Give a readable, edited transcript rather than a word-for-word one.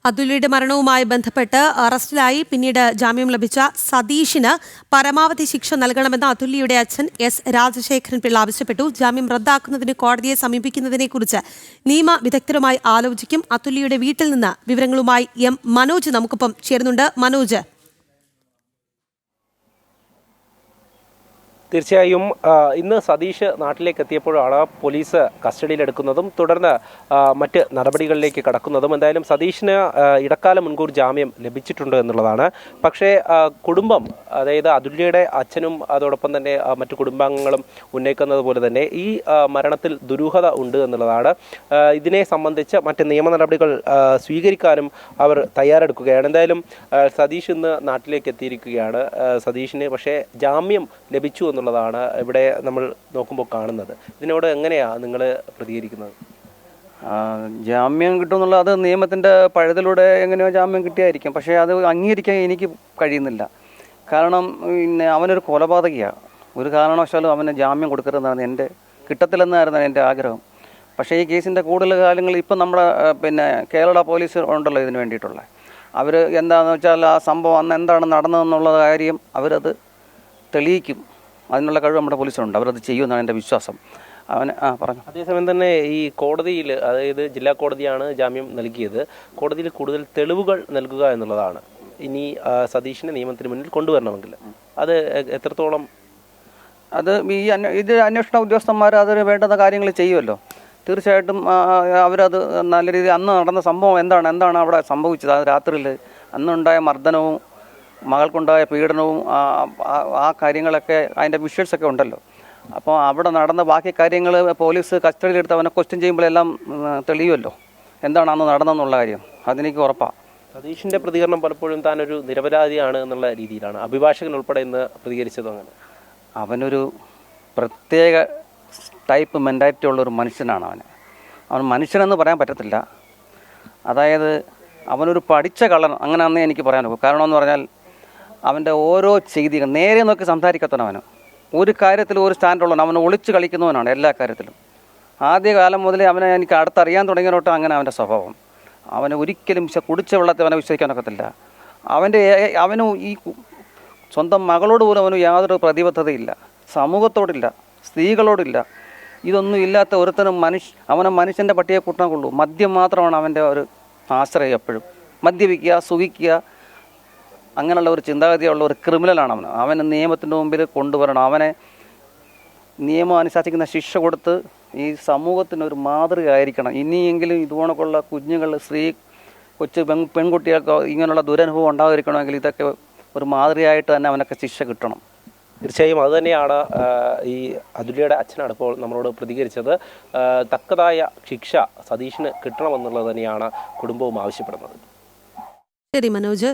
അതുല്യയുടെ മരണവുമായി ബന്ധപ്പെട്ട് അറസ്റ്റിലായി പിന്നീട് ജാമ്യം ലഭിച്ച സതീഷിന് പരമാവധി ശിക്ഷ നൽകണമെന്ന് അതുല്യയുടെ അച്ഛൻ എസ് രാജശേഖരൻ പിള്ള ആവശ്യപ്പെട്ടു. ജാമ്യം റദ്ദാക്കുന്നതിന് കോടതിയെ സമീപിക്കുന്നതിനെക്കുറിച്ച് നിയമ വിദഗ്ധരുമായി ആലോചിക്കും. അതുല്യയുടെ വീട്ടിൽ നിന്ന് വിവരങ്ങളുമായി എം മനോജ് നമുക്കൊപ്പം ചേരുന്നുണ്ട്. മനോജ്, തീർച്ചയായും ഇന്ന് സതീഷ് നാട്ടിലേക്ക് എത്തിയപ്പോഴാണ് പോലീസ് കസ്റ്റഡിയിലെടുക്കുന്നതും തുടർന്ന് മറ്റ് നടപടികളിലേക്ക് കടക്കുന്നതും. എന്തായാലും സതീഷിന് ഇടക്കാല മുൻകൂർ ജാമ്യം ലഭിച്ചിട്ടുണ്ട് എന്നുള്ളതാണ്. പക്ഷേ കുടുംബം, അതായത് അതുല്യയുടെ അച്ഛനും അതോടൊപ്പം തന്നെ മറ്റു കുടുംബാംഗങ്ങളും ഉന്നയിക്കുന്നത് പോലെ തന്നെ ഈ മരണത്തിൽ ദുരൂഹത ഉണ്ട് എന്നുള്ളതാണ്. ഇതിനെ സംബന്ധിച്ച് മറ്റ് നിയമ നടപടികൾ സ്വീകരിക്കാനും അവർ തയ്യാറെടുക്കുകയാണ്. എന്തായാലും സതീഷ് ഇന്ന് നാട്ടിലേക്ക് എത്തിയിരിക്കുകയാണ്. സതീഷിന് പക്ഷേ ജാമ്യം ലഭിച്ചു എന്നുള്ളതാണ് ഇവിടെ നമ്മൾ നോക്കുമ്പോൾ കാണുന്നത്. ഇതിനോട് എങ്ങനെയാണ് നിങ്ങൾ പ്രതികരിക്കുന്നത്? ജാമ്യം കിട്ടുമെന്നുള്ള അത് നിയമത്തിൻ്റെ പഴുതിലൂടെ എങ്ങനെയോ ജാമ്യം കിട്ടിയായിരിക്കും. പക്ഷേ അത് അംഗീകരിക്കാൻ എനിക്ക് കഴിയുന്നില്ല. കാരണം പിന്നെ അവനൊരു കൊലപാതകയാണ്. ഒരു കാരണവശാലും അവന് ജാമ്യം കൊടുക്കരുതെന്നാണ് കിട്ടത്തില്ലെന്നായിരുന്നു എൻ്റെ ആഗ്രഹം. പക്ഷേ ഈ കേസിൻ്റെ കൂടുതൽ കാര്യങ്ങൾ ഇപ്പം നമ്മുടെ കേരള പോലീസ് ഉണ്ടല്ലോ ഇതിന് വേണ്ടിയിട്ടുള്ള. അവർ എന്താണെന്ന് വെച്ചാൽ ആ സംഭവം അന്ന് എന്താണ് നടന്നതെന്നുള്ള കാര്യം അവരത് തെളിയിക്കും. അതിനുള്ള കഴിവ് നമ്മുടെ പോലീസിനുണ്ട്. അവരത് ചെയ്യുമെന്നാണ് എൻ്റെ വിശ്വാസം. പറഞ്ഞു. അതേസമയം തന്നെ ഈ കോടതിയിൽ, അതായത് ജില്ലാ കോടതിയാണ് ജാമ്യം നൽകിയത്, കോടതിയിൽ കൂടുതൽ തെളിവുകൾ നൽകുക എന്നുള്ളതാണ് ഇനി സതീഷിനെ നിയമത്തിന് മുന്നിൽ കൊണ്ടുവരണമെങ്കിൽ. അത് എത്രത്തോളം അത് ഇത് അന്വേഷണ ഉദ്യോഗസ്ഥന്മാർ അതിന് വേണ്ടുന്ന കാര്യങ്ങൾ ചെയ്യുമല്ലോ. തീർച്ചയായിട്ടും അവരത് നല്ല രീതിയിൽ അന്ന് നടന്ന സംഭവം എന്താണ് അവിടെ സംഭവിച്ചത്, അത് രാത്രിയിൽ അന്നുണ്ടായ മർദ്ദനവും മകൾക്കുണ്ടായ പീഡനവും ആ കാര്യങ്ങളൊക്കെ അതിൻ്റെ വിഷ്വൽസൊക്കെ ഉണ്ടല്ലോ. അപ്പോൾ അവിടെ നടന്ന ബാക്കി കാര്യങ്ങൾ പോലീസ് കസ്റ്റഡിയിലെടുത്ത് അവനെ ക്വസ്റ്റ്യൻ ചെയ്യുമ്പോഴെല്ലാം തെളിയുമല്ലോ എന്താണ് അന്ന് നടന്നെന്നുള്ള കാര്യം. അതെനിക്ക് ഉറപ്പാണ്. സതീഷിൻ്റെ പ്രതികരണം പലപ്പോഴും താനൊരു നിരപരാധിയാണ് എന്നുള്ള രീതിയിലാണ് അഭിഭാഷകൻ ഉൾപ്പെടെ ഇന്ന് പ്രതികരിച്ചത്. അങ്ങനെ അവനൊരു പ്രത്യേക ടൈപ്പ് മെൻറ്റാലിറ്റി ഉള്ളൊരു മനുഷ്യനാണ്. അവൻ മനുഷ്യനെന്ന് പറയാൻ പറ്റത്തില്ല. അതായത് അവനൊരു പഠിച്ച കള്ളൻ, അങ്ങനെയാണെന്നേ എനിക്ക് പറയാനൊക്കെ. കാരണം എന്ന് പറഞ്ഞാൽ അവൻ്റെ ഓരോ ചെയ്തികൾ നേരെ നോക്കി സംസാരിക്കത്തവനവന് ഒരു കാര്യത്തിൽ ഒരു സ്റ്റാൻഡുള്ളവൻ. അവൻ ഒളിച്ച് കളിക്കുന്നവനാണ് എല്ലാ കാര്യത്തിലും. ആദ്യകാലം മുതലേ അവനെ എനിക്ക് അടുത്തറിയാൻ തുടങ്ങിയോട്ട് അങ്ങനെ അവൻ്റെ സ്വഭാവം. അവന് ഒരിക്കലും കുടിച്ച വെള്ളത്തെ അവനെ വിശ്വസിക്കാനൊക്കത്തില്ല. അവന് ഈ സ്വന്തം മകളോട് പോലും അവന് യാതൊരു പ്രതിബദ്ധതയില്ല, സമൂഹത്തോടില്ല, സ്ത്രീകളോടില്ല. ഇതൊന്നും ഇല്ലാത്ത ഒരുത്തനും അവനെ മനുഷ്യൻ്റെ പട്ടിയെ കൂട്ടാൻ കൊള്ളൂ. മദ്യം മാത്രമാണ് അവൻ്റെ ഒരു ആശ്രയം. എപ്പോഴും മദ്യപിക്കുക, സുഖിക്കുക, അങ്ങനെയുള്ള ഒരു ചിന്താഗതിയുള്ള ഒരു ക്രിമിനലാണ് അവന് നിയമത്തിൻ്റെ മുമ്പിൽ കൊണ്ടുവരണം. അവനെ നിയമം അനുശാസിക്കുന്ന ശിക്ഷ കൊടുത്ത് ഈ സമൂഹത്തിനൊരു മാതൃകയായിരിക്കണം. ഇനിയെങ്കിലും ഇതുപോണക്കുള്ള കുഞ്ഞുങ്ങൾ, കൊച്ചു പെൺകുട്ടികൾക്ക് ഇങ്ങനെയുള്ള ദുരനുഭവം ഉണ്ടാകാതിരിക്കണമെങ്കിൽ ഇതൊക്കെ ഒരു മാതൃകയായിട്ട് തന്നെ അവനൊക്കെ ശിക്ഷ കിട്ടണം. തീർച്ചയായും അതുതന്നെയാണ് ഈ അതുല്യയുടെ അച്ഛനാണ് ഇപ്പോൾ നമ്മളോട് പ്രതികരിച്ചത്. തക്കതായ ശിക്ഷ സതീഷിന് കിട്ടണമെന്നുള്ളത് തന്നെയാണ് കുടുംബവും ആവശ്യപ്പെടുന്നത്. ശരി മനോജ്.